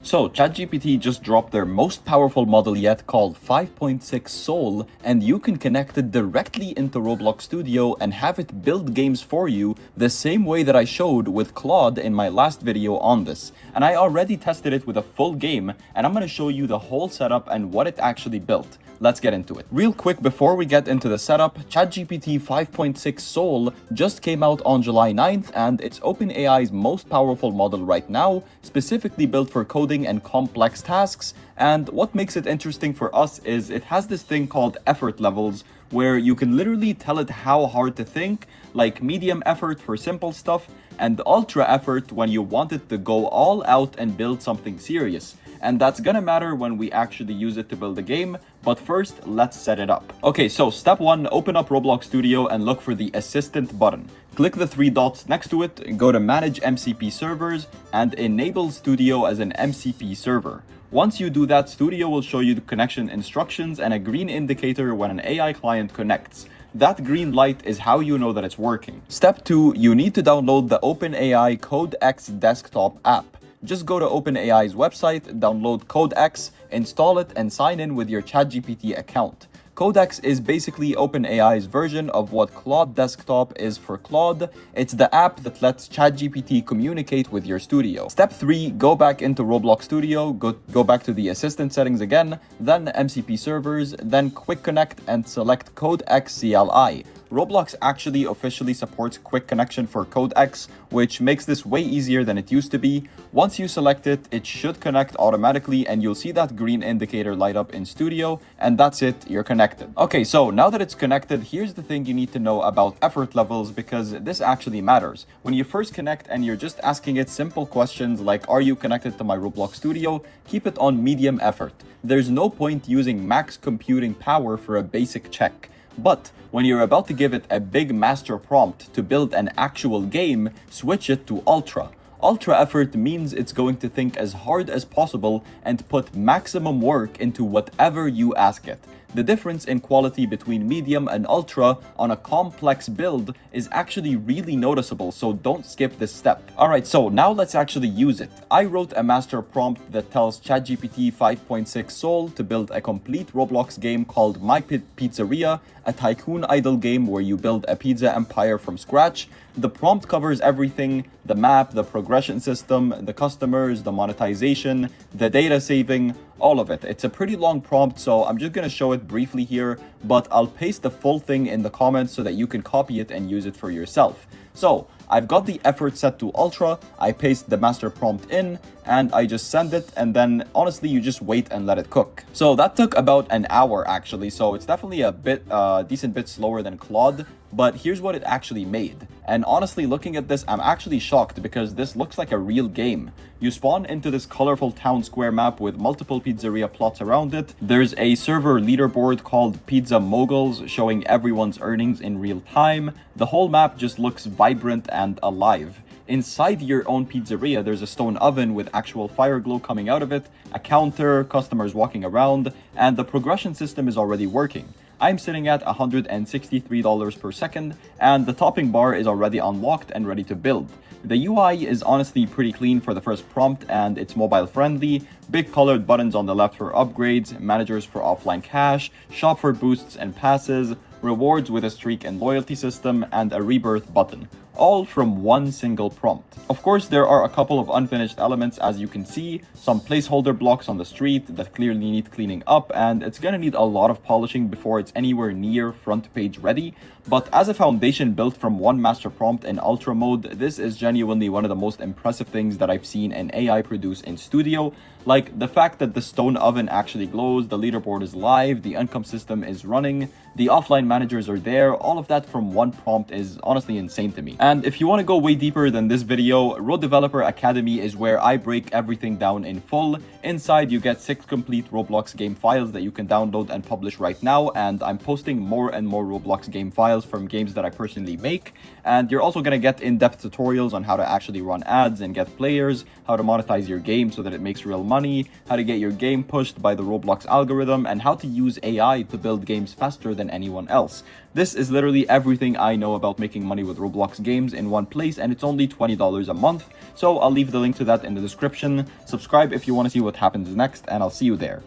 So, ChatGPT just dropped their most powerful model yet called 5.6 Soul, and you can connect it directly into Roblox Studio and have it build games for you the same way that I showed with Claude in my last video on this. And I already tested it with a full game, and I'm going to show you the whole setup and what it actually built. Let's get into it. Real quick, before we get into the setup, ChatGPT 5.6 Soul just came out on July 9th, and it's OpenAI's most powerful model right now, specifically built for coding and complex tasks. And what makes it interesting for us is it has this thing called effort levels, where you can literally tell it how hard to think, like medium effort for simple stuff, and ultra effort when you want it to go all out and build something serious. And that's gonna matter when we actually use it to build a game, but first, let's set it up. Okay, so step 1, open up Roblox Studio and look for the Assistant button. Click the 3 dots next to it, go to Manage MCP Servers, and enable Studio as an MCP server. Once you do that, Studio will show you the connection instructions and a green indicator when an AI client connects. That green light is how you know that it's working. Step 2, you need to download the OpenAI Codex desktop app. Just go to OpenAI's website, download Codex, install it, and sign in with your ChatGPT account. Codex is basically OpenAI's version of what Claude Desktop is for Claude. It's the app that lets ChatGPT communicate with your studio. Step 3, go back into Roblox Studio, go back to the assistant settings again, then MCP servers, then Quick Connect, and select Codex CLI. Roblox actually officially supports quick connection for Codex, which makes this way easier than it used to be. Once you select it, it should connect automatically and you'll see that green indicator light up in Studio, and that's it, you're connected. Okay, so now that it's connected, here's the thing you need to know about effort levels, because this actually matters. When you first connect and you're just asking it simple questions like, are you connected to my Roblox Studio? Keep it on medium effort. There's no point using max computing power for a basic check. But when you're about to give it a big master prompt to build an actual game, switch it to Ultra. Ultra effort means it's going to think as hard as possible and put maximum work into whatever you ask it. The difference in quality between medium and ultra on a complex build is actually really noticeable, so don't skip this step. Alright, so now let's actually use it. I wrote a master prompt that tells ChatGPT 5.6 Soul to build a complete Roblox game called My Pizzeria, a tycoon idle game where you build a pizza empire from scratch. The prompt covers everything: the map, the progression system, the customers, the monetization, the data saving, all of it. It's a pretty long prompt, so I'm just gonna show it briefly here, but I'll paste the full thing in the comments so that you can copy it and use it for yourself. So I've got the effort set to ultra, I paste the master prompt in, and I just send it, and then honestly you just wait and let it cook. So that took about an hour actually, so it's definitely a bit decent bit slower than Claude, but here's what it actually made. And honestly, looking at this, I'm actually shocked because this looks like a real game. You spawn into this colorful town square map with multiple pizzeria plots around it. There's a server leaderboard called Pizza Moguls showing everyone's earnings in real time. The whole map just looks vibrant and alive. Inside your own pizzeria, there's a stone oven with actual fire glow coming out of it, a counter, customers walking around, and the progression system is already working. I'm sitting at $163 per second, and the topping bar is already unlocked and ready to build. The UI is honestly pretty clean for the first prompt, and it's mobile friendly. Big colored buttons on the left for upgrades, managers for offline cash, shop for boosts and passes, rewards with a streak and loyalty system, and a rebirth button, all from one single prompt. Of course, there are a couple of unfinished elements, as you can see, some placeholder blocks on the street that clearly need cleaning up, and it's gonna need a lot of polishing before it's anywhere near front page ready. But as a foundation built from one master prompt in ultra mode, this is genuinely one of the most impressive things that I've seen an AI produce in Studio. Like the fact that the stone oven actually glows, the leaderboard is live, the income system is running, the offline managers are there, all of that from one prompt is honestly insane to me. And if you want to go way deeper than this video, Road Developer Academy is where I break everything down in full. Inside you get 6 complete Roblox game files that you can download and publish right now, and I'm posting more and more Roblox game files from games that I personally make. And you're also going to get in-depth tutorials on how to actually run ads and get players, how to monetize your game so that it makes real money, how to get your game pushed by the Roblox algorithm, and how to use AI to build games faster than anyone else. This is literally everything I know about making money with Roblox games. games in one place, and it's only $20 a month. So I'll leave the link to that in the description. Subscribe if you want to see what happens next, and I'll see you there.